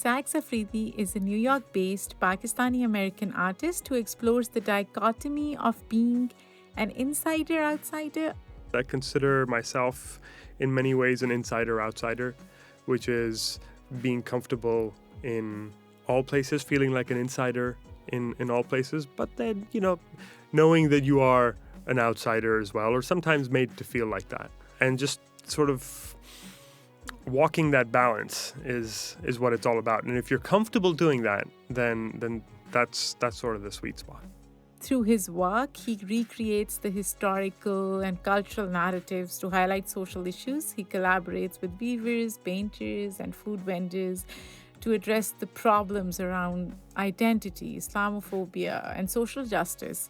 Sax Afridi is a New York-based Pakistani American artist who explores the dichotomy of being an insider-outsider. I consider myself in many ways an insider-outsider, which is being comfortable in all places, feeling like an insider in all places, but then, knowing that you are an outsider as well, or sometimes made to feel like that. And just sort of walking that balance is what it's all about. And if you're comfortable doing that, then that's sort of the sweet spot. Through his work, he recreates the historical and cultural narratives to highlight social issues. He collaborates with weavers, painters, and food vendors to address the problems around identity, Islamophobia, and social justice.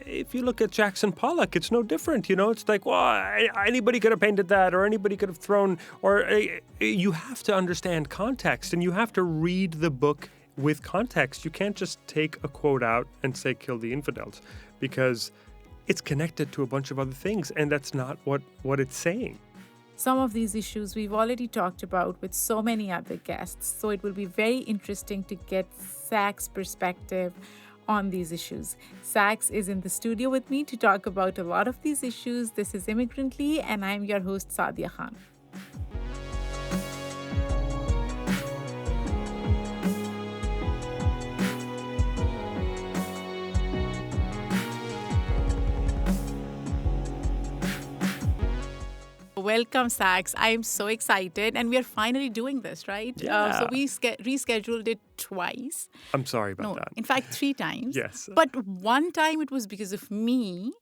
If you look at Jackson Pollock, it's no different. It's like, well, anybody could have painted that, or anybody could have thrown, or you have to understand context, and you have to read the book with context. You can't just take a quote out and say, kill the infidels, because it's connected to a bunch of other things, and that's not what it's saying. Some of these issues we've already talked about with so many other guests, so it will be very interesting to get Sax's perspective on these issues. Sax is in the studio with me to talk about a lot of these issues. This is Immigrantly, and I'm your host, Sadia Khan. Welcome, Sax. I'm so excited, and we are finally doing this, right? Yeah. So we rescheduled it twice. I'm sorry about that. In fact, 3 times. Yes. But one time it was because of me,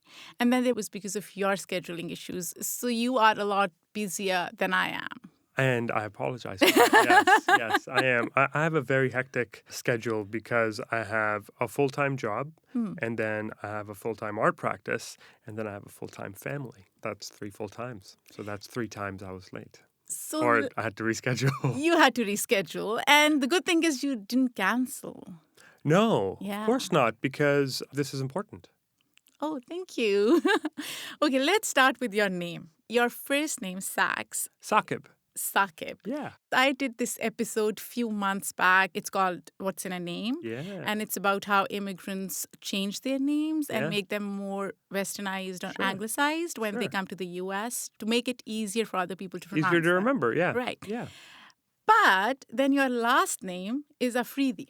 and then it was because of your scheduling issues. So you are a lot busier than I am. And I apologize for that. Yes, I am. I have a very hectic schedule because I have a full-time job, and then I have a full-time art practice, and then I have a full-time family. That's 3 full times. So that's 3 times I was late. Or I had to reschedule. You had to reschedule. And the good thing is you didn't cancel. No, Yeah. Of course not, because this is important. Oh, thank you. Okay, let's start with your name. Your first name, Sax. Saqib. Saqib. Yeah. I did this episode few months back. It's called What's in a Name? Yeah. And it's about how immigrants change their names and Yeah. make them more westernized or Sure. anglicized when they Sure. come to the U.S. to make it easier for other people to pronounce Easier to them. remember, yeah. Right. Yeah. But then your last name is Afridi.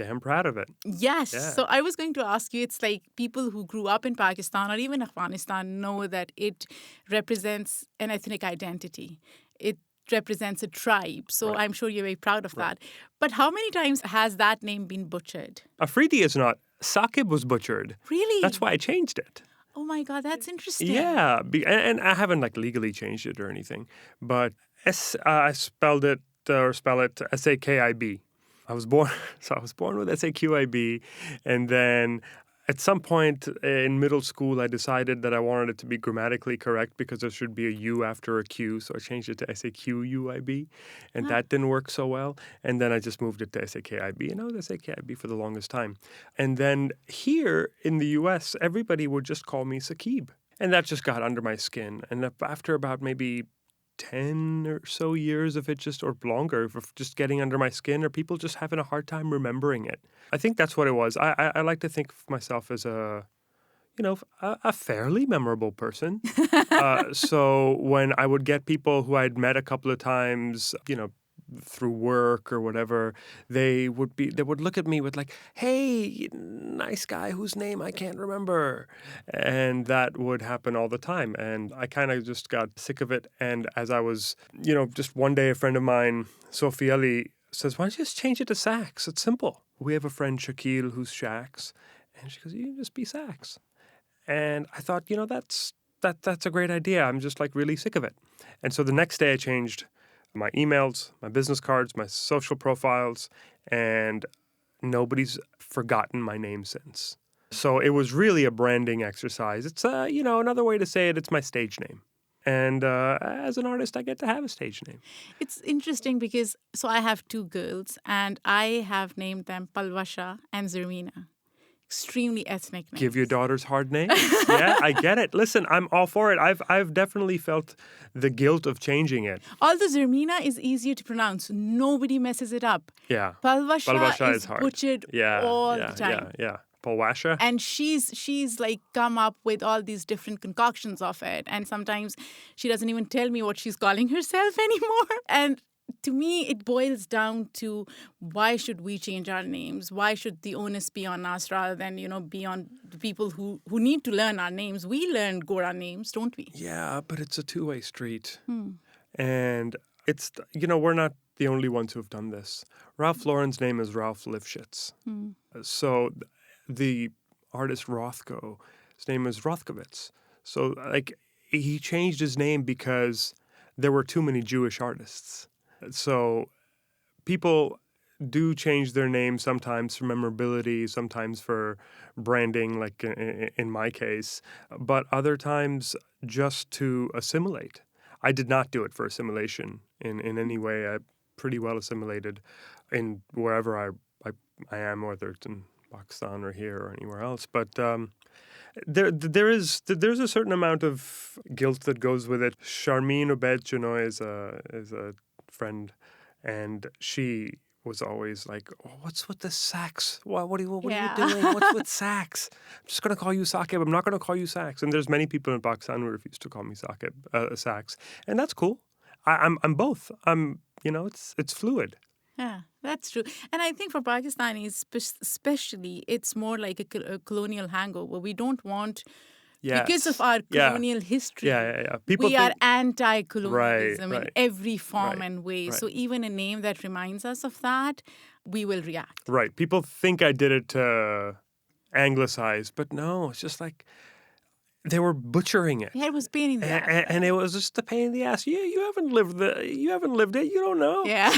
Damn proud of it. Yes. Yeah. So I was going to ask you, it's like people who grew up in Pakistan or even Afghanistan know that it represents an ethnic identity. It represents a tribe. So Right. I'm sure you're very proud of that. But how many times has that name been butchered? Afridi is not. Saqib was butchered. Really? That's why I changed it. Oh my God, that's interesting. Yeah. And I haven't legally changed it or anything. But I spell it S-A-K-I-B. I was born with S-A-Q-I-B, and then at some point in middle school, I decided that I wanted it to be grammatically correct because there should be a U after a Q, so I changed it to S-A-Q-U-I-B, and that didn't work so well, and then I just moved it to S-A-K-I-B, and I was S-A-K-I-B for the longest time. And then here in the U.S., everybody would just call me Saqib, and that just got under my skin, and after about maybe 10 or so years of it or longer, of just getting under my skin, or people just having a hard time remembering it. I think that's what it was. I like to think of myself as a fairly memorable person. So when I would get people who I'd met a couple of times, through work or whatever, they would look at me with like, hey, nice guy whose name I can't remember. And that would happen all the time. And I kind of just got sick of it. And as I was, just one day, a friend of mine, Sophie Ali, says, why don't you just change it to Sax? It's simple. We have a friend, Shaquille, who's Shax. And she goes, you can just be Sax. And I thought, that's a great idea. I'm just really sick of it. And so the next day I changed my emails, my business cards, my social profiles, and nobody's forgotten my name since. So it was really a branding exercise. It's, another way to say it, it's my stage name. And as an artist, I get to have a stage name. It's interesting because, so I have 2 girls, and I have named them Palwasha and Zarmina. extremely ethnic names. Give your daughters hard names. Yeah, I get it. Listen, I'm all for it. I've definitely felt the guilt of changing it. Although Zermina is easier to pronounce, nobody messes it up. Yeah. Palvasha Balbasha is is hard. butchered Yeah, all yeah, the time. yeah. Polwasha. And she's like come up with all these different concoctions of it. And sometimes she doesn't even tell me what she's calling herself anymore. And to me, it boils down to why should we change our names? Why should the onus be on us rather than, be on the people who need to learn our names? We learn Gora names, don't we? Yeah, but it's a two-way street. And it's, we're not the only ones who have done this. Ralph Lauren's name is Ralph Lifshitz. So the artist Rothko, his name is Rothkowitz. So, he changed his name because there were too many Jewish artists. So people do change their names sometimes for memorability, sometimes for branding, like in my case, but other times just to assimilate. I did not do it for assimilation in any way. I pretty well assimilated in wherever I am, whether it's in Pakistan or here or anywhere else. But there's a certain amount of guilt that goes with it. Sharmeen Obed Chinoy is a friend, and she was always like, oh, "What's with the sax? What are you doing? What's with sax? I'm just going to call you Saqib. I'm not going to call you sax." And there's many people in Pakistan who refuse to call me Saqib, sax, and that's cool. I'm both. It's fluid. Yeah, that's true. And I think for Pakistanis especially, it's more like a colonial hangover. We don't want, because of our colonial history, People we are anti-colonialism in Right. every form and way. Right. So even a name that reminds us of that, we will react. Right. People think I did it to anglicize, but no, it's just like they were butchering it. Yeah, it was pain in the ass. And it was just a pain in the ass. You haven't lived it. You don't know. Yeah.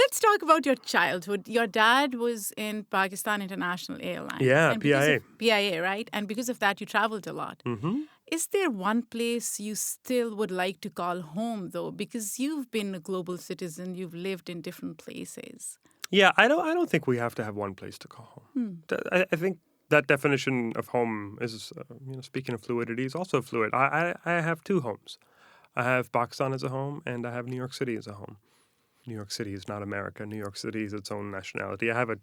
Let's talk about your childhood. Your dad was in Pakistan International Airlines. Yeah, and PIA. PIA, right? And because of that, you traveled a lot. Mm-hmm. Is there one place you still would like to call home, though? Because you've been a global citizen. You've lived in different places. Yeah, I don't think we have to have one place to call home. I think that definition of home is, speaking of fluidity, is also fluid. I have two homes. I have Pakistan as a home, and I have New York City as a home. New York City is not America. New York City is its own nationality. I have a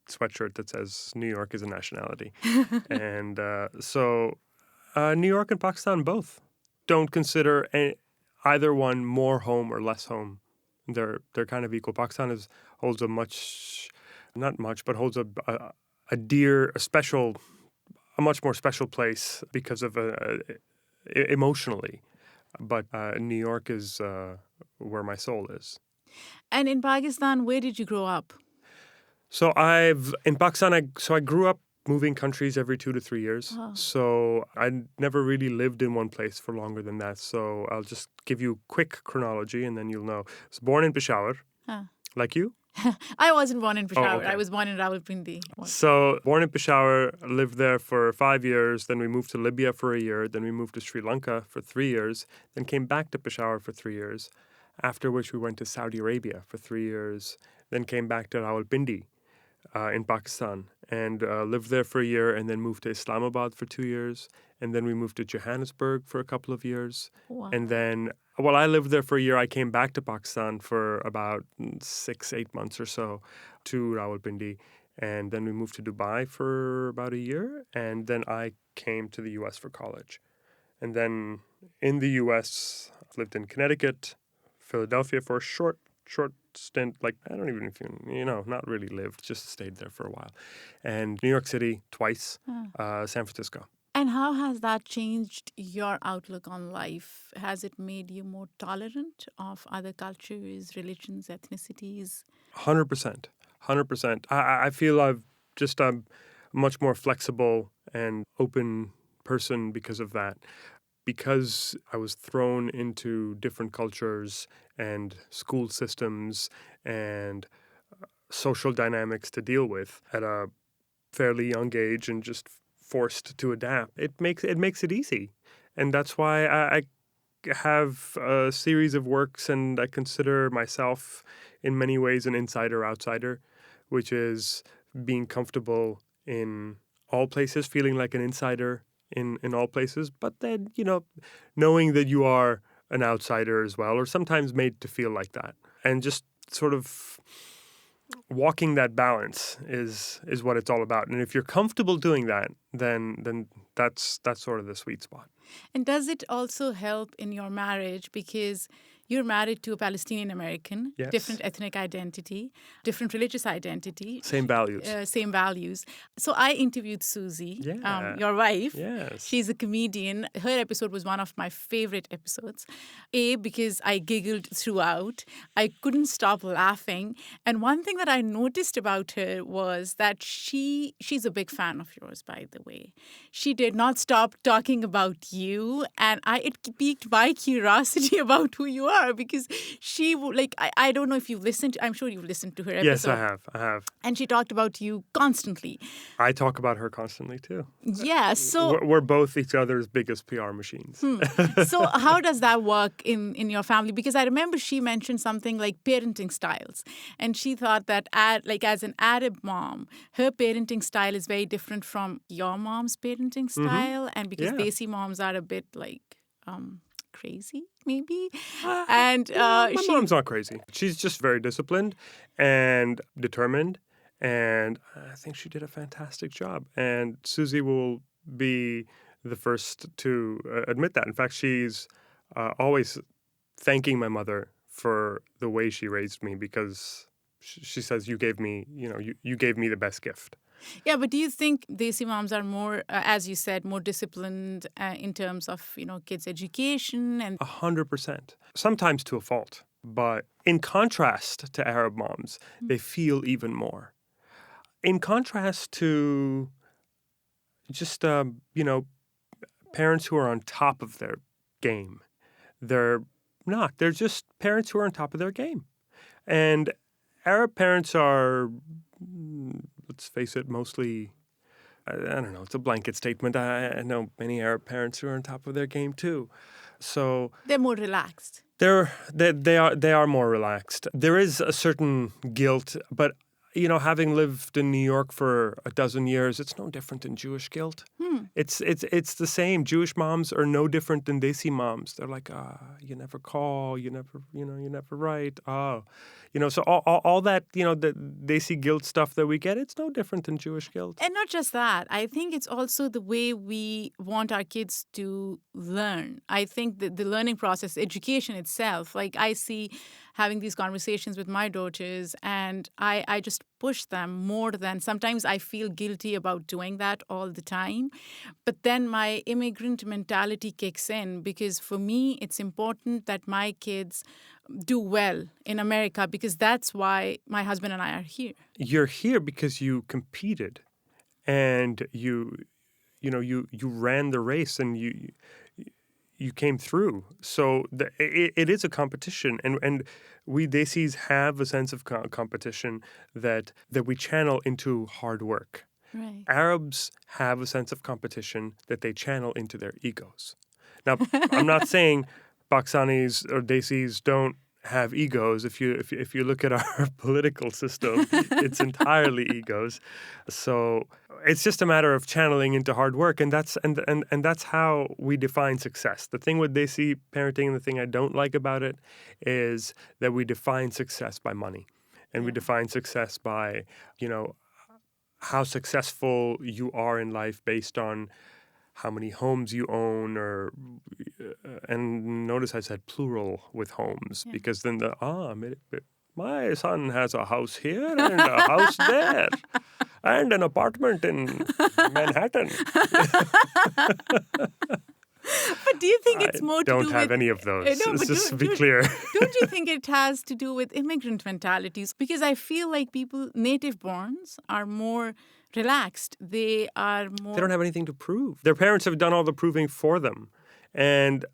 sweatshirt that says New York is a nationality, and so New York and Pakistan both don't consider either one more home or less home. They're kind of equal. Pakistan holds a much more special place because of emotionally. But New York is where my soul is. And in Pakistan, where did you grow up? So in Pakistan, I grew up moving countries every 2 to 3 years. Oh. So I never really lived in one place for longer than that. So I'll just give you a quick chronology and then you'll know. I was born in Peshawar, like you. I wasn't born in Peshawar. Okay. I was born in Rawalpindi. So born in Peshawar, lived there for 5 years. Then we moved to Libya for a year. Then we moved to Sri Lanka for 3 years. Then came back to Peshawar for 3 years. After which we went to Saudi Arabia for 3 years. Then came back to Rawalpindi in Pakistan and lived there for a year. And then moved to Islamabad for 2 years. And then we moved to Johannesburg for a couple of years. Wow. And then while I lived there for a year, I came back to Pakistan for about 6-8 months or so to Rawalpindi. And then we moved to Dubai for about a year. And then I came to the U.S. for college. And then in the U.S., I lived in Connecticut, Philadelphia for a short stint. Like, I don't even, not really lived, just stayed there for a while. And New York City twice, San Francisco. And how has that changed your outlook on life? Has it made you more tolerant of other cultures, religions, ethnicities? 100%. 100%. I feel I'm a much more flexible and open person because of that. Because I was thrown into different cultures and school systems and social dynamics to deal with at a fairly young age and just forced to adapt. It makes it easy. And that's why I have a series of works and I consider myself in many ways an insider-outsider, which is being comfortable in all places, feeling like an insider in all places, but then, knowing that you are an outsider as well, or sometimes made to feel like that. And just sort of walking that balance is what it's all about. And if you're comfortable doing that, then that's sort of the sweet spot. And does it also help in your marriage because you're married to a Palestinian American, Yes. different ethnic identity, different religious identity, Same values. same values. So I interviewed Susie, Yeah. your wife. Yes. She's a comedian. Her episode was one of my favorite episodes. Because I giggled throughout. I couldn't stop laughing. And one thing that I noticed about her was that she's a big fan of yours, by the way. She did not stop talking about you. And it piqued my curiosity about who you are because I don't know if you've listened. I'm sure you've listened to her episode. Yes, I have. And she talked about you constantly. I talk about her constantly too. Yeah, so We're both each other's biggest PR machines. So how does that work in your family? Because I remember she mentioned something like parenting styles. And she thought that as an Arab mom, her parenting style is very different from your mom's parenting style. And because Yeah. Desi moms are a bit crazy, maybe. And My mom's not crazy. She's just very disciplined and determined. And I think she did a fantastic job. And Susie will be the first to admit that. In fact, she's always thanking my mother for the way she raised me because she says, you gave me, you gave me the best gift. Yeah, but do you think Desi moms are more, as you said, more disciplined in terms of, kids' education? And 100%. Sometimes to a fault. But in contrast to Arab moms, they feel even more. In contrast to just, parents who are on top of their game. They're not. They're just parents who are on top of their game. And Arab parents are, let's face it, mostly, I don't know, it's a blanket statement. I know many Arab parents who are on top of their game too. So they're more relaxed. they are more relaxed. There is a certain guilt, but having lived in New York for a dozen years, it's no different than Jewish guilt. It's the same. Jewish moms are no different than Desi moms. They're like, you never call, you never write. So all that, the Desi guilt stuff that we get, it's no different than Jewish guilt. And not just that. I think it's also the way we want our kids to learn. I think that the learning process, education itself, like I see having these conversations with my daughters and I just push them more than sometimes I feel guilty about doing that all the time. But then my immigrant mentality kicks in because for me, it's important that my kids do well in America because that's why my husband and I are here. You're here because you competed and you ran the race and you came through. So it is a competition. And we Desis have a sense of competition that we channel into hard work. Right. Arabs have a sense of competition that they channel into their egos. Now, I'm not saying Pakistanis or Desis don't have egos. If you look at our political system, it's entirely egos. So it's just a matter of channeling into hard work, and that's how we define success. The thing with Desi parenting, and the thing I don't like about it, is that we define success by money, and we define success by how successful you are in life based on how many homes you own, and notice I said plural with homes because then my son has a house here and a house there and an apartment in Manhattan. But do you think it's more to do with... I don't have any of those. No, but just to be clear. Don't you think it has to do with immigrant mentalities? Because I feel like people, native borns, are more relaxed. They are more... They don't have anything to prove. Their parents have done all the proving for them. And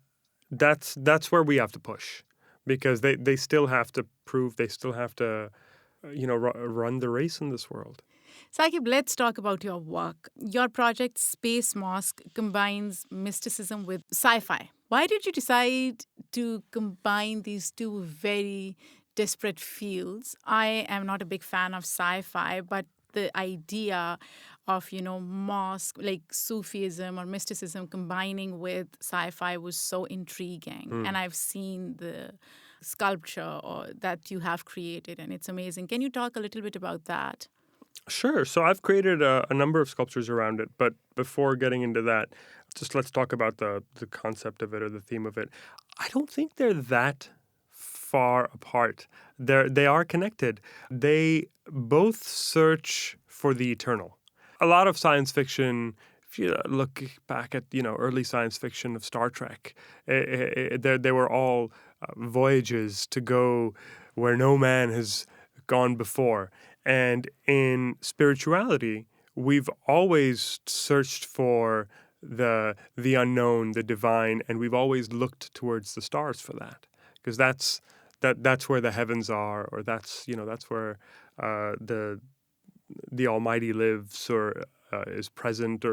that's where we have to push. Because they still have to prove, they still have to, run the race in this world. Saqib, let's talk about your work. Your project, Space Mosque, combines mysticism with sci-fi. Why did you decide to combine these two very disparate fields? I am not a big fan of sci-fi, but the idea of, mosque, like Sufism or mysticism combining with sci-fi was so intriguing. Hmm. And I've seen the sculpture that you have created, and it's amazing. Can you talk a little bit about that? Sure. So I've created a number of sculptures around it, but before getting into that, just let's talk about the concept of it or the theme of it. I don't think they're that far apart. They are connected. They both search for the eternal. A lot of science fiction. If you look back at early science fiction of Star Trek, they were all voyages to go where no man has gone before. And in spirituality, we've always searched for the unknown, the divine, and we've always looked towards the stars for that, because that's where the heavens are, or that's where the Almighty lives or is present.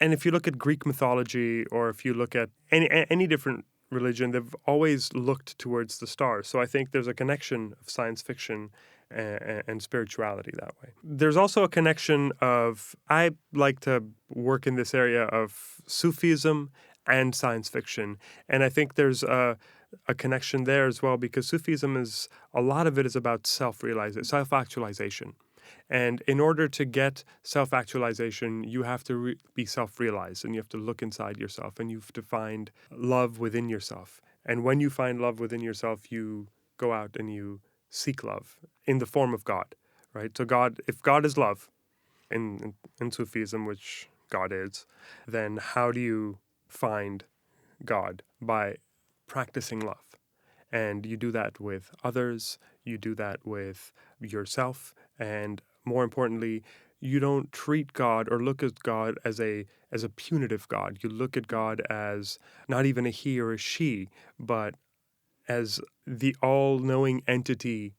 And if you look at Greek mythology, or if you look at any different religion, they've always looked towards the stars. So I think there's a connection of science fiction and spirituality that way. There's also a connection of, I like to work in this area of Sufism and science fiction. And I think there's a connection there as well, because Sufism a lot of it is about self-actualization. And in order to get self-actualization, you have to be self-realized, and you have to look inside yourself, and you have to find love within yourself. And when you find love within yourself, you go out and you seek love in the form of God, right? So if God is love in Sufism, which God is, then how do you find God? By practicing love. And you do that with others, you do that with yourself, and more importantly, you don't treat God or look at God as a punitive God. You look at God as not even a he or a she, but as the all-knowing entity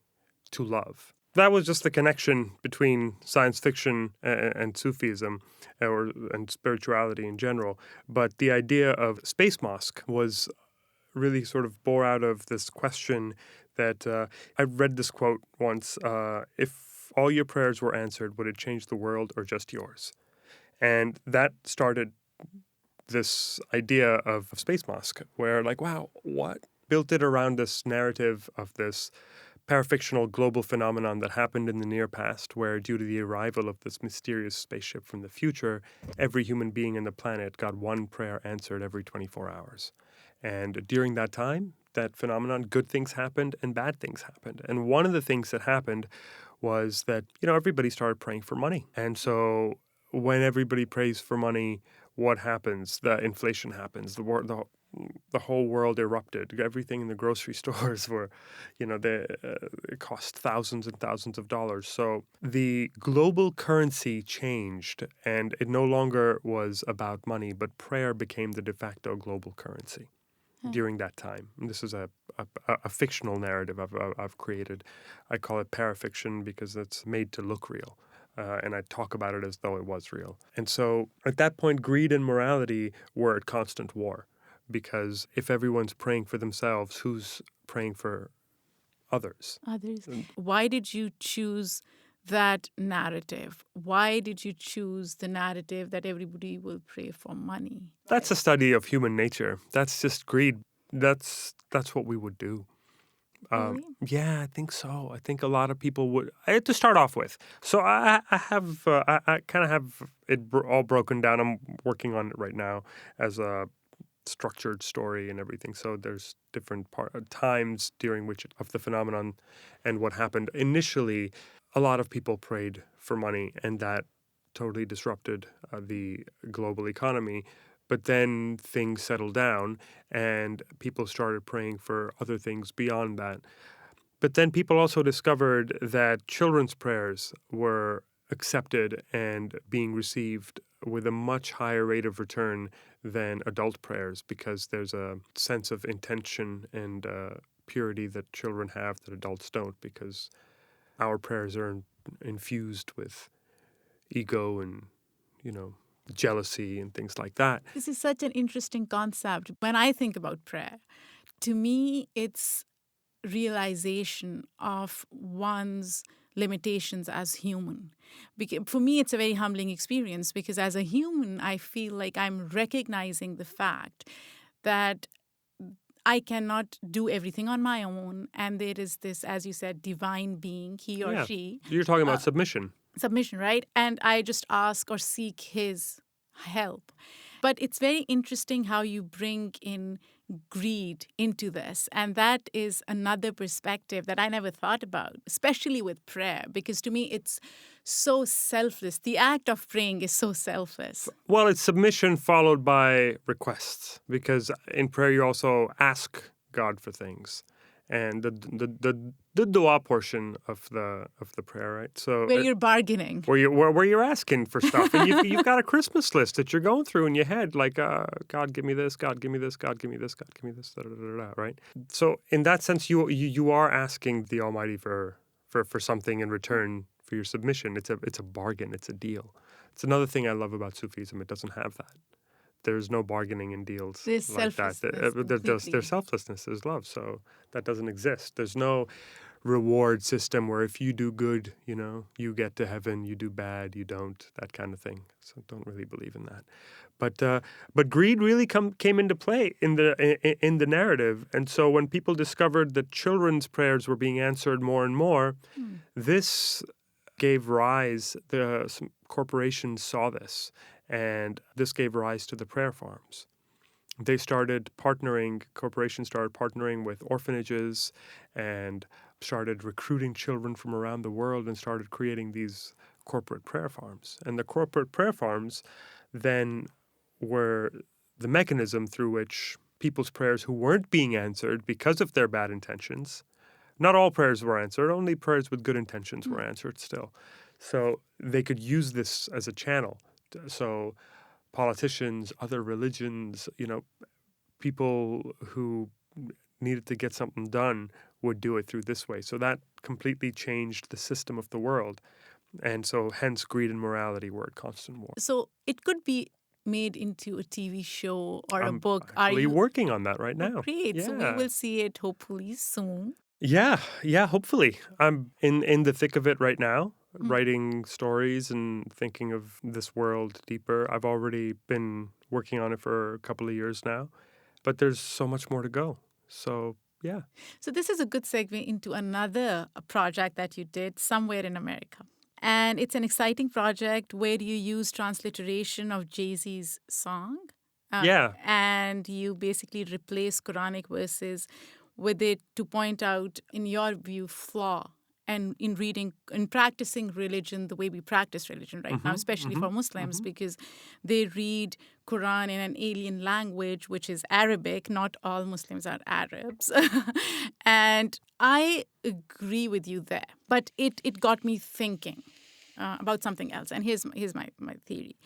to love. That was just the connection between science fiction and Sufism, and spirituality in general. But the idea of space mosque was really sort of bore out of this question that I read this quote once: if all your prayers were answered, would it change the world or just yours? And that started this idea of space mosque, where like, wow, what? Built it around this narrative of this parafictional global phenomenon that happened in the near past, where due to the arrival of this mysterious spaceship from the future, every human being on the planet got one prayer answered every 24 hours. And during that time, that phenomenon, good things happened and bad things happened. And one of the things that happened was that, everybody started praying for money. And so when everybody prays for money, what happens? The inflation happens. The whole world erupted. Everything in the grocery stores were, it cost thousands and thousands of dollars. So the global currency changed, and it no longer was about money, but prayer became the de facto global currency during that time. And this is a fictional narrative I've created. I call it parafiction because it's made to look real. And I talk about it as though it was real. And so at that point, greed and morality were at constant war, because if everyone's praying for themselves, who's praying for others? Others. Why did you choose that narrative? Why did you choose the narrative that everybody will pray for money? That's a study of human nature. That's just greed. That's what we would do. Really? Yeah, I think so. I think a lot of people would. To start off with, so I kind of have it all broken down. I'm working on it right now as a structured story and everything. So there's different times during which of the phenomenon and what happened. Initially, a lot of people prayed for money, and that totally disrupted the global economy. But then things settled down, and people started praying for other things beyond that. But then people also discovered that children's prayers were accepted and being received with a much higher rate of return than adult prayers, because there's a sense of intention and purity that children have that adults don't, because our prayers are infused with ego and, jealousy and things like that. This is such an interesting concept. When I think about prayer, to me, it's realization of one's limitations as human. For me, it's a very humbling experience because as a human, I feel like I'm recognizing the fact that I cannot do everything on my own. And there is this, as you said, divine being, he or Yeah. she. You're talking about submission. Submission, right? And I just ask or seek his help. But it's very interesting how you bring in greed into this. And that is another perspective that I never thought about, especially with prayer, because to me, it's so selfless. The act of praying is so selfless. Well, it's submission followed by requests, because in prayer you also ask God for things, and the dua portion of the prayer, right? So Where you're bargaining. where you're asking for stuff, and you've got a Christmas list that you're going through in your head, like God give me this, God give me this, God give me this, God give me this, da, da, da, da, right? So in that sense, you are asking the Almighty for something in return for your submission. It's a bargain. It's a deal. It's another thing I love about Sufism. It doesn't have that. There's no bargaining in deals There's like that. selflessness There's selflessness. There's love. So that doesn't exist. There's no reward system where if you do good, you get to heaven. You do bad, you don't. That kind of thing. So I don't really believe in that. But greed really came into play in the narrative. And so when people discovered that children's prayers were being answered more and more, this gave rise. Some corporations saw this. And this gave rise to the prayer farms. Corporations started partnering with orphanages and started recruiting children from around the world and started creating these corporate prayer farms. And the corporate prayer farms then were the mechanism through which people's prayers who weren't being answered because of their bad intentions, not all prayers were answered, only prayers with good intentions were answered still. So they could use this as a channel. So politicians, other religions, people who needed to get something done would do it through this way. So that completely changed the system of the world. And so hence greed and morality were at constant war. So it could be made into a TV show or a book. I'm actually working on that right now. Great. Yeah. So we will see it hopefully soon. Yeah, hopefully. I'm in the thick of it right now, writing stories and thinking of this world deeper. I've already been working on it for a couple of years now, but there's so much more to go. So, yeah. So this is a good segue into another project that you did somewhere in America. And it's an exciting project where you use transliteration of Jay-Z's song. And you basically replace Quranic verses with it to point out, in your view, flaw and in practicing religion the way we practice religion right now, especially for Muslims, because they read Quran in an alien language, which is Arabic. Not all Muslims are Arabs. And I agree with you there. But it got me thinking about something else. And here's my theory.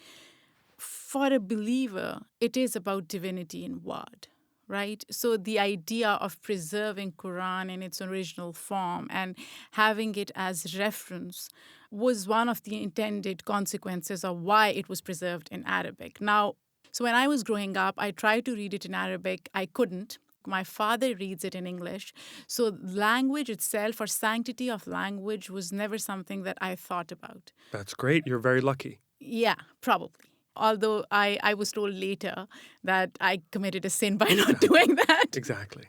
For a believer, it is about divinity in word. Right? So the idea of preserving Quran in its original form and having it as reference was one of the intended consequences of why it was preserved in Arabic. Now, so when I was growing up, I tried to read it in Arabic. I couldn't. My father reads it in English. So language itself or sanctity of language was never something that I thought about. That's great. You're very lucky. Yeah, probably. Although I was told later that I committed a sin by not doing that. Exactly.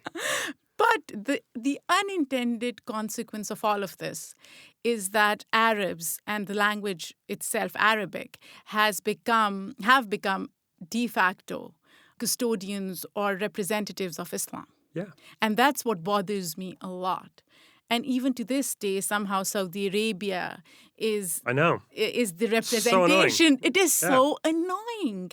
But the unintended consequence of all of this is that Arabs and the language itself, Arabic, have become de facto custodians or representatives of Islam. Yeah. And that's what bothers me a lot. And even to this day, somehow Saudi Arabia is the representation. It is so annoying.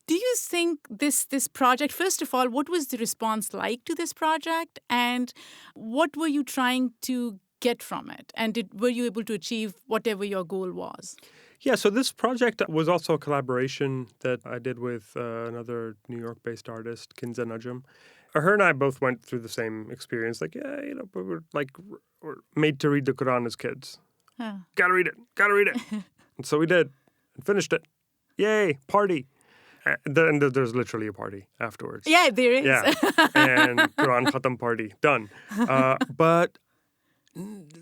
Do you think this project, first of all, what was the response like to this project? And what were you trying to get from it? And were you able to achieve whatever your goal was? Yeah, so this project was also a collaboration that I did with another New York-based artist, Kinza Najm. Her and I both went through the same experience. We're made to read the Quran as kids. Huh. Gotta read it. And so we did and finished it. Yay, party. And there's literally a party afterwards. Yeah, there is. Yeah, and Quran Khatam party, done. But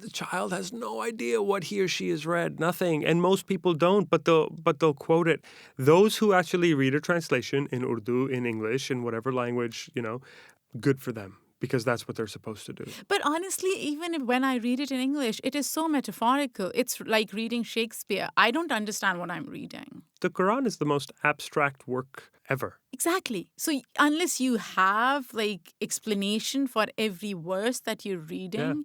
the child has no idea what he or she has read, nothing. And most people don't, but they'll quote it. Those who actually read a translation in Urdu, in English, in whatever language, good for them, because that's what they're supposed to do. But honestly, when I read it in English, it is so metaphorical. It's like reading Shakespeare. I don't understand what I'm reading. The Quran is the most abstract work ever. Exactly. So unless you have explanation for every verse that you're reading,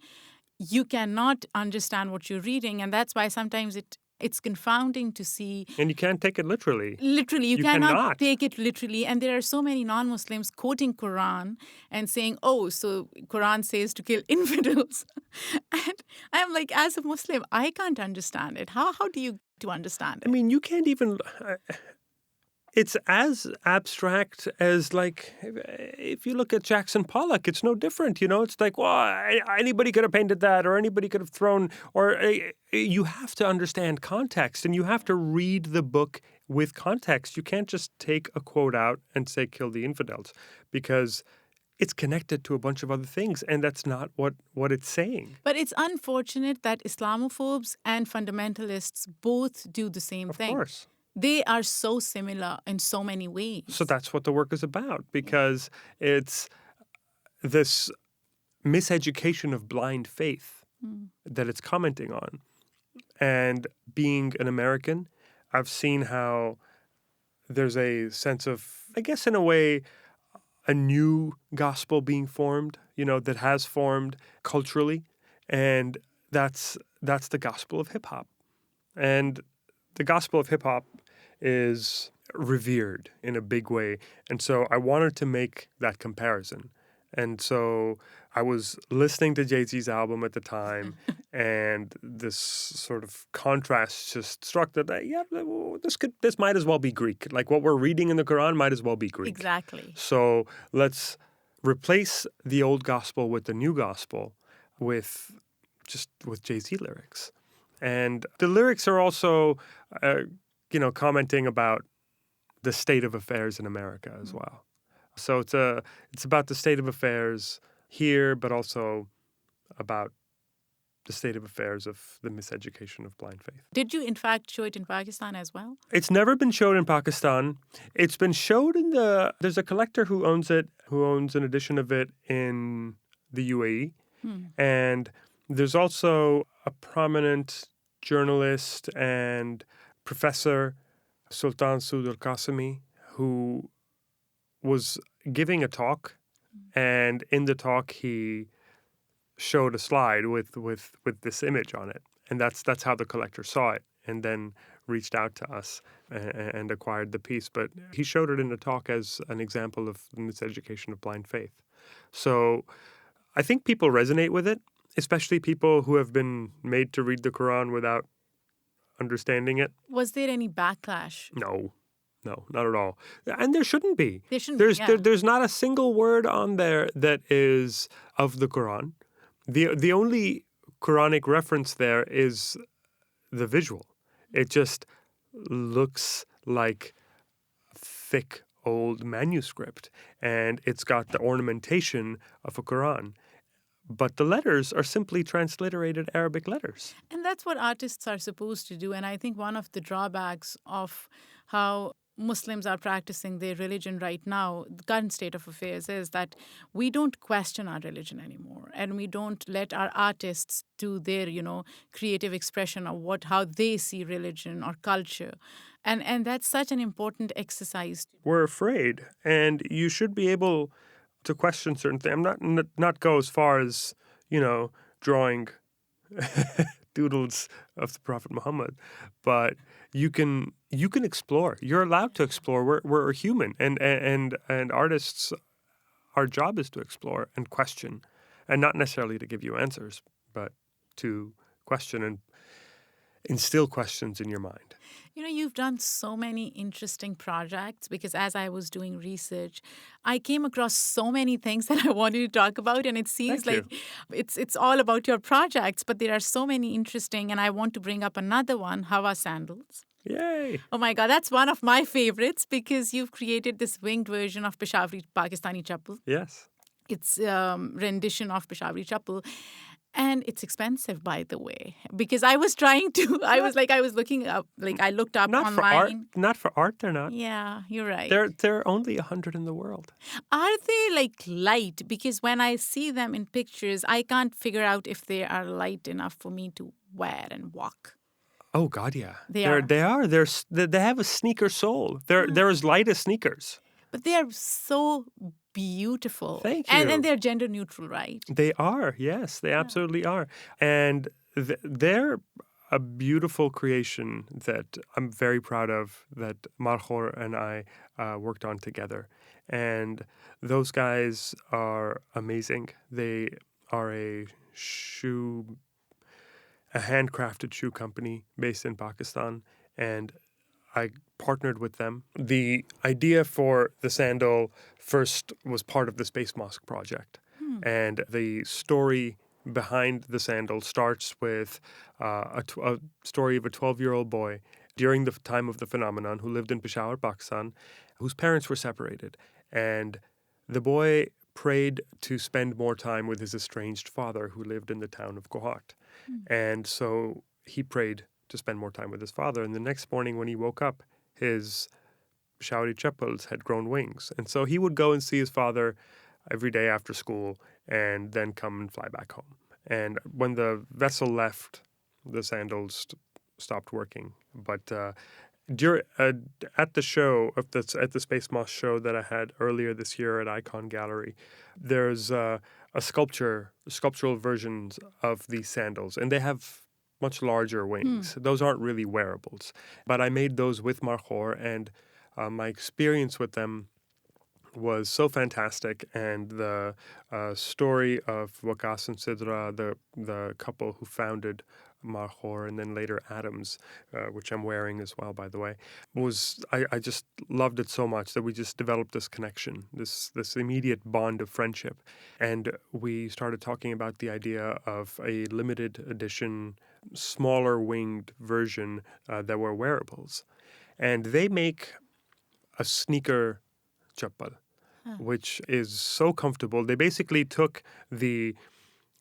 you cannot understand what you're reading. And that's why sometimes it's confounding to see. And you can't take it literally. Literally, you cannot cannot take it literally. And there are so many non-Muslims quoting Quran and saying, oh, so Quran says to kill infidels. And I'm like, as a Muslim, I can't understand it. How do you to understand it? I mean, you can't even... It's as abstract as, if you look at Jackson Pollock, it's no different. It's like, well, anybody could have painted that, or anybody could have thrown, or you have to understand context, and you have to read the book with context. You can't just take a quote out and say, kill the infidels, because it's connected to a bunch of other things, and that's not what it's saying. But it's unfortunate that Islamophobes and fundamentalists both do the same thing. Of course. They are so similar in so many ways. So that's what the work is about, because it's this miseducation of blind faith that it's commenting on. And being an American, I've seen how there's a sense of, I guess in a way, a new gospel being formed, that has formed culturally. And that's the gospel of hip-hop. And the gospel of hip-hop is revered in a big way. And so I wanted to make that comparison. And so I was listening to Jay-Z's album at the time, and this sort of contrast just struck that, this might as well be Greek. Like what we're reading in the Quran might as well be Greek. Exactly. So let's replace the old gospel with the new gospel with Jay-Z lyrics. And the lyrics are also, commenting about the state of affairs in America as well. So it's about the state of affairs here, but also about the state of affairs of the miseducation of blind faith. Did you, in fact, show it in Pakistan as well? It's never been showed in Pakistan. It's been showed there's a collector who owns it, who owns an edition of it in the UAE. And there's also a prominent journalist and professor, Sultan Sood al-Qasimi, who was giving a talk, and in the talk he showed a slide with this image on it, and that's how the collector saw it, and then reached out to us and acquired the piece. But he showed it in the talk as an example of the miseducation of blind faith. So I think people resonate with it, especially people who have been made to read the Quran without understanding it. Was there any backlash? No, not at all. And there shouldn't be. There's not a single word on there that is of the Quran. The only Quranic reference there is the visual. It just looks like thick old manuscript, and it's got the ornamentation of a Quran. But the letters are simply transliterated Arabic letters. And that's what artists are supposed to do. And I think one of the drawbacks of how Muslims are practicing their religion right now, the current state of affairs, is that we don't question our religion anymore. And we don't let our artists do their, creative expression of how they see religion or culture. And that's such an important exercise. We're afraid. And you should be able to question certain things. I'm not go as far as, drawing doodles of the Prophet Muhammad, but you can explore. You're allowed to explore. We're human, and artists, our job is to explore and question, and not necessarily to give you answers, but to question and instill questions in your mind. You've done so many interesting projects, because as I was doing research, I came across so many things that I wanted to talk about, and it seems Thank like it's all about your projects, but there are so many interesting, and I want to bring up another one, Hawa Sandals. Yay! Oh my God, that's one of my favorites, because you've created this winged version of Peshawari Pakistani chappal. Yes. It's rendition of Peshawari chappal. And it's expensive, by the way, because I was trying to, I was looking up, like I looked up Not for art. online. Not for art. They're not. Yeah, you're right. They're only 100 in the world. Are they like light? Because when I see them in pictures, I can't figure out if they are light enough for me to wear and walk. Oh God, yeah. They are. They are. They have a sneaker sole. They're as light as sneakers. But they are so beautiful. Thank And you. they're gender neutral, right? They are. Yes, they absolutely are. And they're a beautiful creation that I'm very proud of, that Marjor and I worked on together. And those guys are amazing. They are a handcrafted shoe company based in Pakistan, and I partnered with them. The idea for the sandal first was part of the Space Mosque project, and the story behind the sandal starts with a story of a 12-year-old boy during the time of the phenomenon who lived in Peshawar, Pakistan, whose parents were separated, and the boy prayed to spend more time with his estranged father who lived in the town of Kohat. And so he prayed to spend more time with his father. And the next morning when he woke up, his Peshawari chappals had grown wings. And so he would go and see his father every day after school and then come and fly back home. And when the vessel left, the sandals stopped working. But at the show, at the Space Moss show that I had earlier this year at Icon Gallery, there's a sculptural versions of these sandals, and they have much larger wings. Those aren't really wearables, but I made those with Marjor, and my experience with them was so fantastic. And the story of Waqas and Sidra, the couple who founded Marjor and then later Adams, which I'm wearing as well, by the way, I just loved it so much that we just developed this connection, this immediate bond of friendship. And we started talking about the idea of a limited edition, smaller winged version that were wearables. And they make a sneaker chappal, which is so comfortable. They basically took the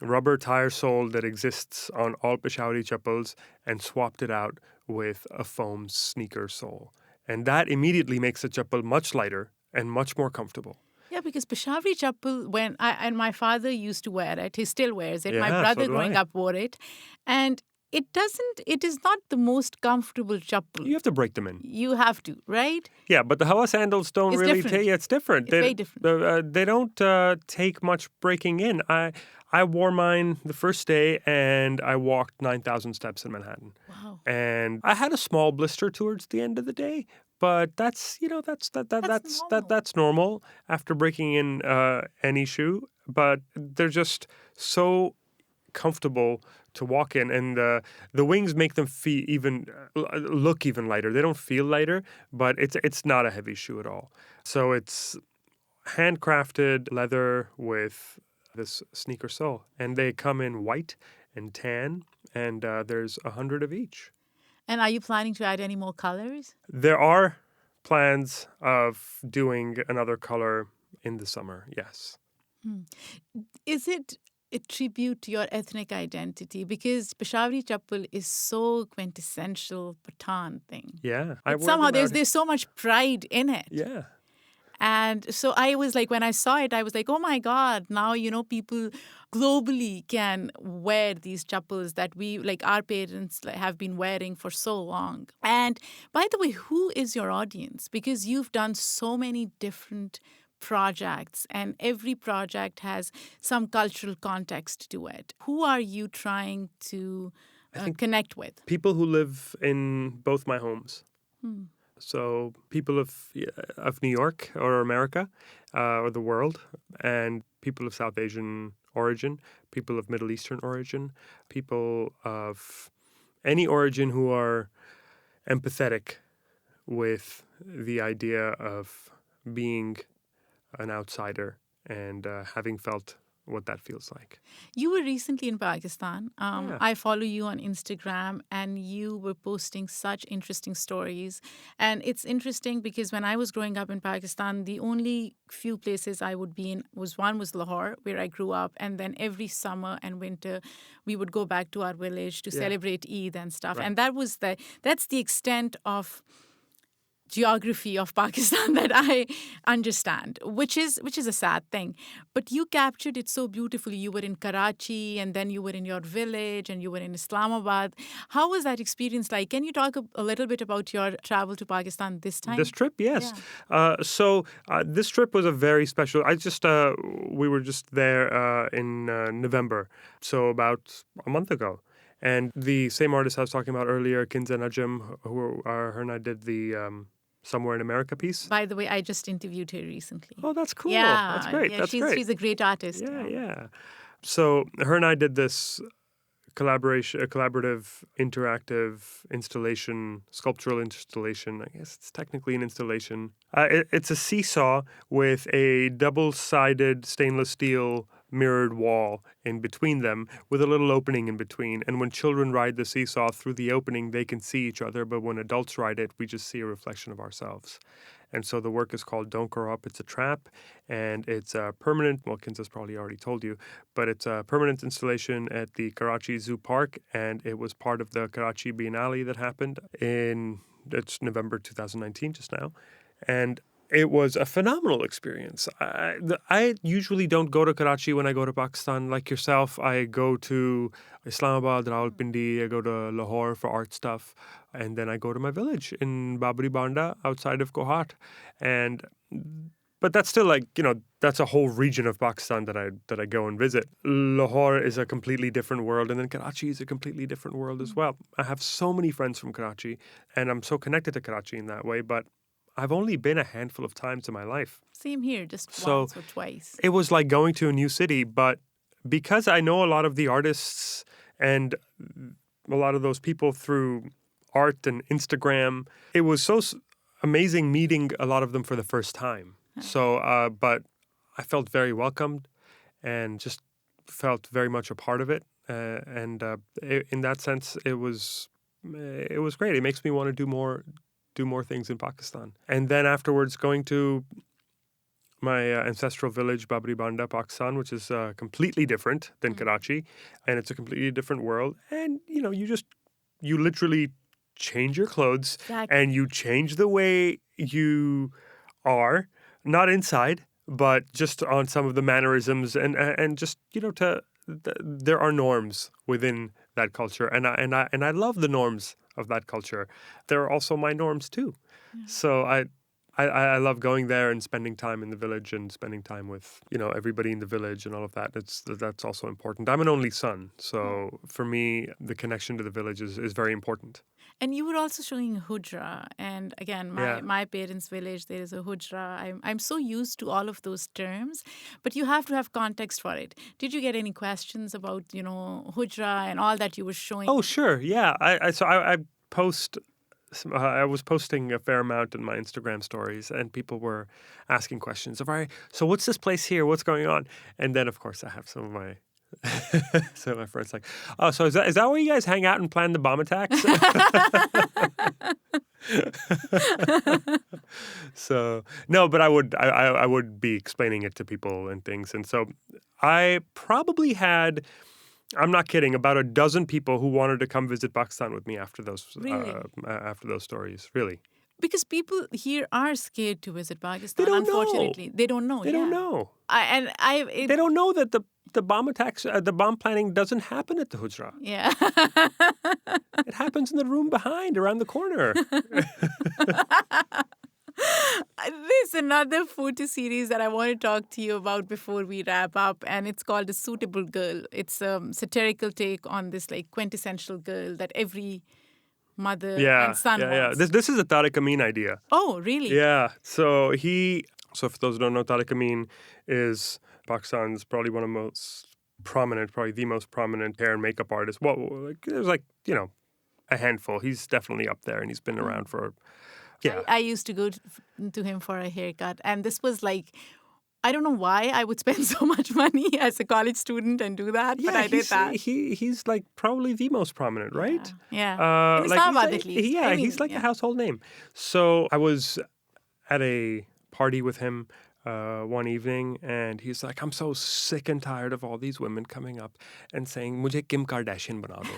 rubber tire sole that exists on all Peshawari chappals and swapped it out with a foam sneaker sole. And that immediately makes the chappal much lighter and much more comfortable. Yeah, because Peshawari chappal, and my father used to wear it, he still wears it. My Yeah, brother so do growing I. up wore it. And it is not the most comfortable chappal. You have to break them in. You have to, right? Yeah, but the Hawa sandals don't It's really different. take. It's different. It's very different. They don't take much breaking in. I wore mine the first day, and I walked 9,000 steps in Manhattan. Wow. And I had a small blister towards the end of the day, but that's That's normal after breaking in any shoe. But they're just so comfortable to walk in, and the wings make them look even lighter. They don't feel lighter, but it's not a heavy shoe at all. So it's handcrafted leather with this sneaker sole, and they come in white and tan, and there's 100 of each. And are you planning to add any more colors? There are plans of doing another color in the summer. Yes. Is it a tribute to your ethnic identity? Because Peshawari chappal is so quintessential Pathan thing. Yeah. Somehow there's so much pride in it. Yeah. And so I was like, when I saw it, I was like, oh my God, now, people globally can wear these chappals that our parents have been wearing for so long. And by the way, who is your audience? Because you've done so many different projects, and every project has some cultural context to it. Who are you trying to connect with? People who live in both my homes. So people of New York or America or the world, and people of South Asian origin, people of Middle Eastern origin, people of any origin who are empathetic with the idea of being an outsider and having felt what that feels like. You were recently in Pakistan. Yeah. I follow you on Instagram, and you were posting such interesting stories. And it's interesting because when I was growing up in Pakistan, the only few places I would be in was Lahore, where I grew up, and then every summer and winter, we would go back to our village to Yeah. celebrate Eid and stuff. Right. And that's the extent of geography of Pakistan that I understand, which is a sad thing. But you captured it so beautifully. You were in Karachi, and then you were in your village, and you were in Islamabad. How was that experience like? Can you talk a little bit about your travel to Pakistan this time? This trip, yes. So this trip was a very special. We were just there in November, so about a month ago. And the same artist I was talking about earlier, Kinza Najm, her and I did the Somewhere in America piece. By the way, I just interviewed her recently. Oh, that's cool. Yeah, That's great. yeah, That's great. she's a great artist. Yeah. So her and I did this collaborative, interactive installation, sculptural installation. I guess it's technically an installation. It's a seesaw with a double-sided stainless steel mirrored wall in between them with a little opening in between. And when children ride the seesaw through the opening, they can see each other. But when adults ride it, we just see a reflection of ourselves. And so the work is called Don't Grow Up, It's a Trap. And it's a permanent, well, Kinza's probably already told you, but it's a permanent installation at the Karachi Zoo Park. And it was part of the Karachi Biennale that happened it's November 2019, just now. And it was a phenomenal experience. I usually don't go to Karachi when I go to Pakistan like yourself. I go to Islamabad, Rawalpindi, I go to Lahore for art stuff, and then I go to my village in Babri Banda outside of Kohat. But that's still that's a whole region of Pakistan that I go and visit. Lahore is a completely different world, and then Karachi is a completely different world as well. I have so many friends from Karachi, and I'm so connected to Karachi in that way, but I've only been a handful of times in my life. Same here, just once or twice. It was like going to a new city, but because I know a lot of the artists and a lot of those people through art and Instagram, it was so amazing meeting a lot of them for the first time. So, but I felt very welcomed and just felt very much a part of it. In that sense, it was great. It makes me want to do more things in Pakistan. And then afterwards going to my ancestral village, Babri Banda, Pakistan, which is completely different than Karachi. And it's a completely different world. And, you literally change your clothes and you change the way you are, not inside, but just on some of the mannerisms and just, there are norms within that culture. And I love the norms of that culture. They're also my norms too. Yeah. So I love going there and spending time in the village and spending time with, everybody in the village and all of that. That's also important. I'm an only son. So for me, the connection to the village is very important. And you were also showing hujra. And again, my parents' village, there is a hujra. I'm so used to all of those terms, but you have to have context for it. Did you get any questions about, hujra and all that you were showing? Oh, sure. Yeah. I was posting a fair amount in my Instagram stories, and people were asking questions of, all right, so what's this place here? What's going on? And then, of course, I have some of my friends like, oh, so is that where you guys hang out and plan the bomb attacks? So no, but I would be explaining it to people and things, and so I probably had. I'm not kidding. About a dozen people who wanted to come visit Pakistan with me after those stories. Really, because people here are scared to visit Pakistan. They don't unfortunately, know. they don't know. They don't know. They don't know that the bomb attacks, the bomb planning doesn't happen at the Hujra. Yeah, it happens in the room behind, around the corner. There's another photo series that I want to talk to you about before we wrap up, and it's called A Suitable Girl. It's a satirical take on this quintessential girl that every mother and son wants. This is a Tariq Amin idea. Oh, really? Yeah. So for those who don't know, Tariq Amin is Pakistan's probably one of the most prominent, probably the most prominent hair and makeup artist. Well, there's a handful. He's definitely up there, and he's been around for. Yeah. I used to go to him for a haircut, and this was I don't know why I would spend so much money as a college student and do that, but I did that. He's like probably the most prominent, right? Yeah. In Like Islamabad, at least. yeah, I mean, he's like a yeah. household name. So I was at a party with him one evening, and he's like, "I'm so sick and tired of all these women coming up and saying, "Mujhe Kim Kardashian bana do."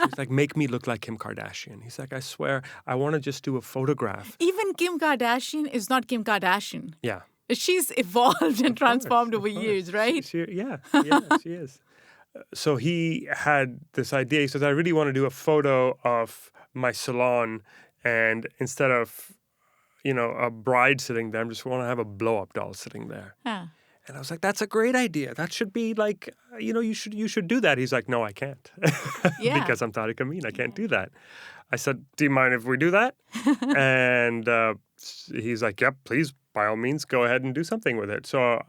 He's like, "Make me look like Kim Kardashian." He's like, "I swear, I want to just do a photograph." Even Kim Kardashian is not Kim Kardashian. Yeah. She's evolved and transformed over Of course. years, right? Yeah, she is. So he had this idea. He says, "I really want to do a photo of my salon, and instead of, a bride sitting there, I just want to have a blow-up doll sitting there." Yeah. And I was like, "That's a great idea. That should be like, you should do that." He's like, "No, I can't." Yeah. Because I'm Tariq Amin. I can't do that. I said, "Do you mind if we do that?" And he's like, "Yep, please, by all means, go ahead and do something with it." So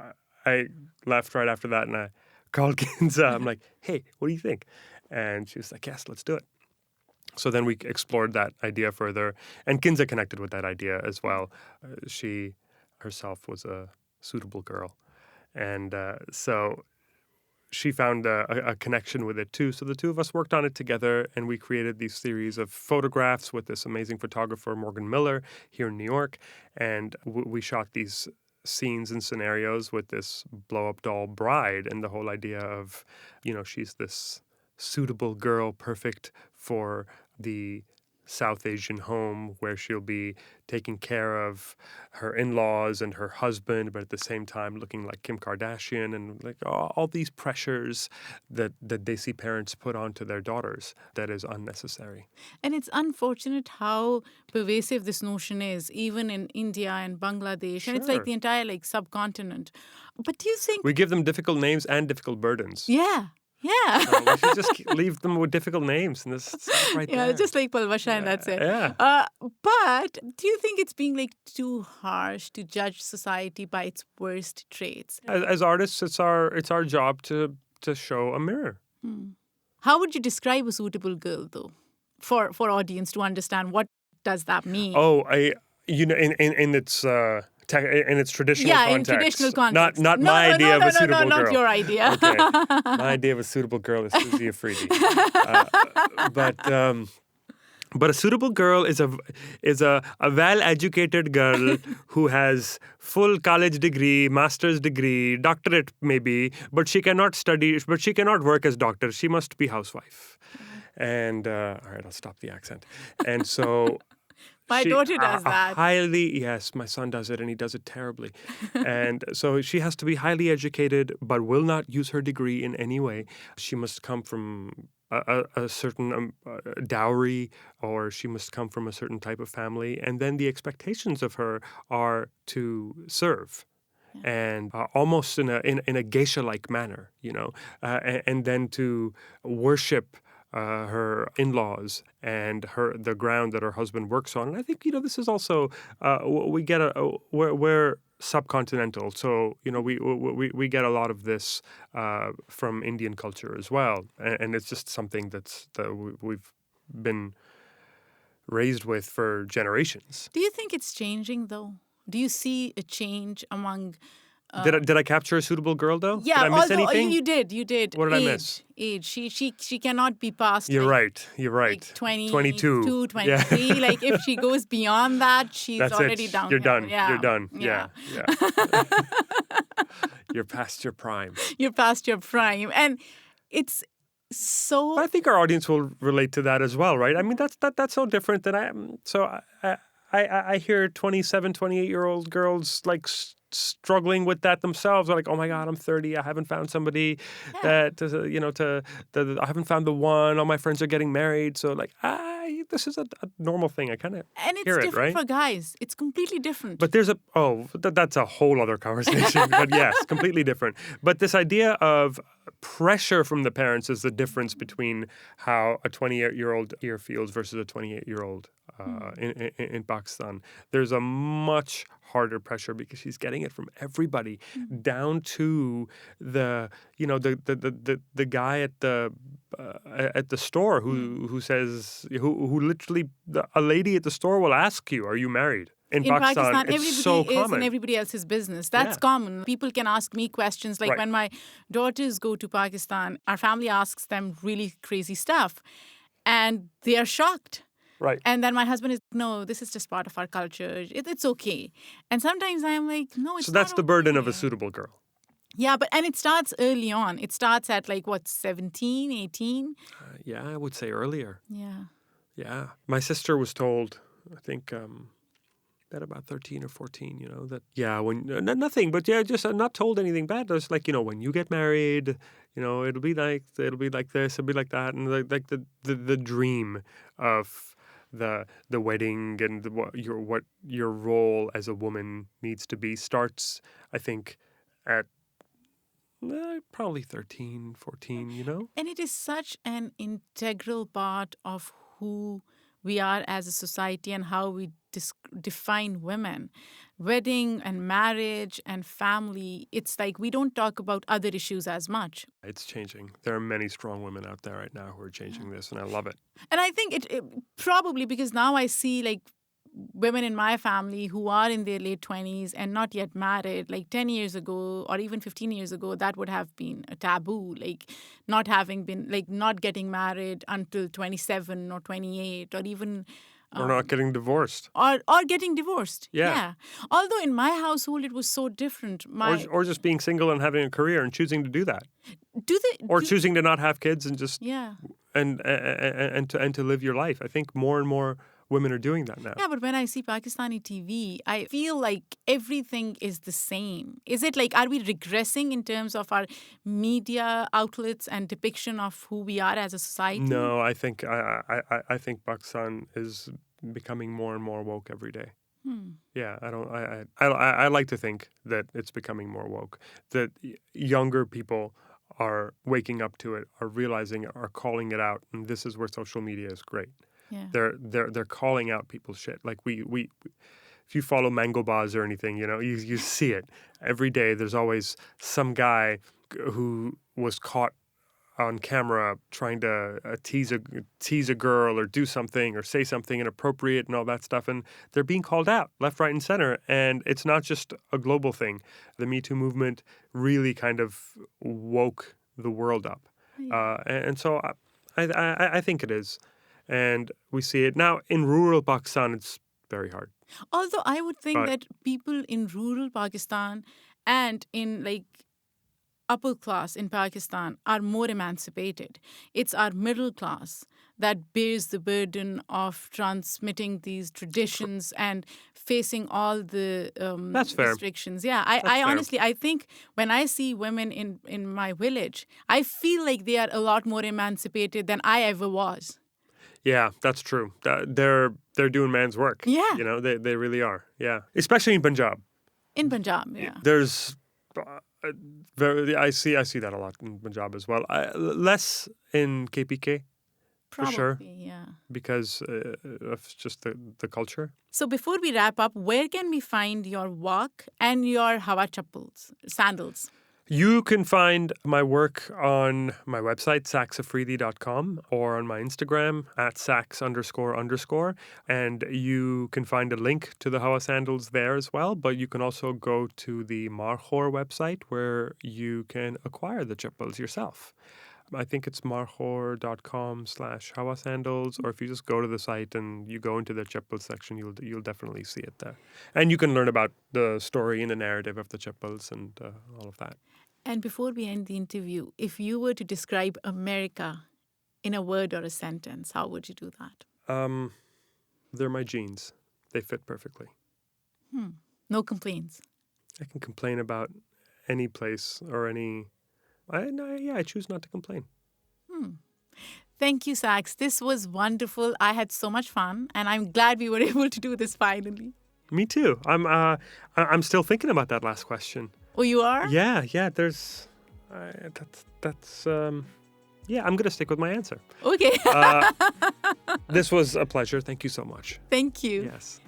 I left right after that, and I called Kinza. I'm like, "Hey, what do you think?" And she was like, "Yes, let's do it." So then we explored that idea further, and Kinza connected with that idea as well. She herself was a suitable girl, and so she found a connection with it too. So the two of us worked on it together, and we created these series of photographs with this amazing photographer, Morgan Miller, here in New York. And we shot these scenes and scenarios with this blow-up doll bride, and the whole idea of, she's this suitable girl, perfect for the South Asian home where she'll be taking care of her in-laws and her husband, but at the same time looking like Kim Kardashian, and like all these pressures that Desi parents put onto their daughters that is unnecessary. And it's unfortunate how pervasive this notion is, even in India and Bangladesh. And it's like Sure. the entire subcontinent. But do you think... We give them difficult names and difficult burdens. Yeah. Yeah. So we should just leave them with difficult names, and this stuff right Yeah, there. just like Palvasha, and that's it. Yeah. But do you think it's being too harsh to judge society by its worst traits? As artists, it's our job to show a mirror. How would you describe a suitable girl, though, for audience to understand what does that mean? Oh, in its in its traditional yeah, context. in traditional context. Not my idea of a suitable girl. Not your idea. Okay. My idea of a suitable girl is Susie Afridi. But a suitable girl is a well-educated girl who has full college degree, master's degree, doctorate maybe, but she cannot study, but she cannot work as doctor. She must be housewife. And all right, I'll stop the accent. And so my daughter does that. Yes, my son does it, and he does it terribly. And so she has to be highly educated, but will not use her degree in any way. She must come from a certain dowry, or she must come from a certain type of family. And then the expectations of her are to serve. And almost in a geisha-like manner, and then to worship her in-laws and the ground that her husband works on. And I think, this is also, we get we're subcontinental. So, we get a lot of this from Indian culture as well. And it's just something that we've been raised with for generations. Do you think it's changing, though? Do you see a change among... Did I capture a suitable girl, though? Yeah, did I miss anything? You did. What did I miss? Age. She cannot be past. You're right. 20, 22, 23. Yeah. If she goes beyond that, she's That's already it. down. You're done. Yeah. You're done. Yeah. You're past your prime. You're past your prime, and it's so. I think our audience will relate to that as well, right? I mean, that's no different than I hear 27, 28-year-old girls struggling with that themselves. They're like, "Oh my God, I'm 30. I haven't found somebody that I haven't found the one. All my friends are getting married." So this is a normal thing. I kind of and it's hear different it, right? for guys. It's completely different. But there's that's a whole other conversation. But yes, completely different. But this idea of pressure from the parents is the difference between how a 28-year-old here feels versus a 28-year-old in Pakistan. There's a much harder pressure because she's getting it from everybody, down to the guy at the store who says who literally a lady at the store will ask you, "Are you married?" in in Pakistan, Pakistan, it's everybody so is in common. everybody else's business. That's Yeah. common. People can ask me questions like Right. when my daughters go to Pakistan, our family asks them really crazy stuff and they are shocked. Right. And then my husband is, no, this is just part of our culture. It's okay. And sometimes I'm like, no, it's So that's not the burden of a okay. suitable girl. Yeah, and it starts early on. It starts at like, what, 17, 18? Yeah, I would say earlier. Yeah. Yeah. My sister was told, I think, at about 13 or 14, that, when, nothing, but just not told anything bad. It's like, when you get married, it'll be like this, it'll be like that. And like the dream of the wedding and what your role as a woman needs to be starts, I think, at probably 13, 14, And it is such an integral part of who we are as a society and how we define women. Wedding and marriage and family, it's like we don't talk about other issues as much. It's changing. There are many strong women out there right now who are changing this, and I love it. And I think it probably because now I see like women in my family who are in their late 20s and not yet married, like 10 years ago or even 15 years ago, that would have been a taboo, like not getting married until 27 or 28 or even... Or not getting divorced. Or getting divorced. Yeah. Although in my household, it was so different. Or just being single and having a career and choosing to do that. Choosing to not have kids and just... Yeah. And to live your life. I think more and more women are doing that now. Yeah, but when I see Pakistani TV, I feel like everything is the same. Is it like, are we regressing in terms of our media outlets and depiction of who we are as a society? No, I think Pakistan is becoming more and more woke every day. Yeah, I like to think that it's becoming more woke. That younger people are waking up to it, are realizing, are calling it out, and this is where social media is great. Yeah. They're calling out people's shit. Like we if you follow Mango Baz or anything, you see it every day. There's always some guy who was caught on camera trying to tease a girl or do something or say something inappropriate and all that stuff, and they're being called out left, right, and center. And it's not just a global thing. The Me Too movement really kind of woke the world up, and so I think it is. And we see it now in rural Pakistan. It's very hard. Although I would think that people in rural Pakistan and in like upper class in Pakistan are more emancipated. It's our middle class that bears the burden of transmitting these traditions and facing all the That's fair. restrictions. Yeah, I honestly, I think when I see women in my village, I feel like they are a lot more emancipated than I ever was. Yeah, that's true. They're doing man's work. Yeah. They really are. Yeah, especially in Punjab. In Punjab, yeah. There's I see that a lot in Punjab as well. Less in KPK. Probably, for sure. Yeah. Because of just the culture. So before we wrap up, where can we find your walk and your hawa chappals, sandals? You can find my work on my website, saxafridi.com, or on my Instagram @sax__. And you can find a link to the Hawa sandals there as well. But you can also go to the Markhor website where you can acquire the chappals yourself. I think it's markhor.com/Hawa sandals, or if you just go to the site and you go into the chappal section, you'll definitely see it there. And you can learn about the story and the narrative of the chappals and all of that. And before we end the interview, if you were to describe America in a word or a sentence, how would you do that? They're my jeans. They fit perfectly. No complaints. I can complain about any place or any... I choose not to complain. Thank you, Sax. This was wonderful. I had so much fun, and I'm glad we were able to do this finally. Me too. I'm still thinking about that last question. Oh, you are? Yeah. There's I'm gonna stick with my answer. Okay. This was a pleasure. Thank you so much. Thank you. Yes.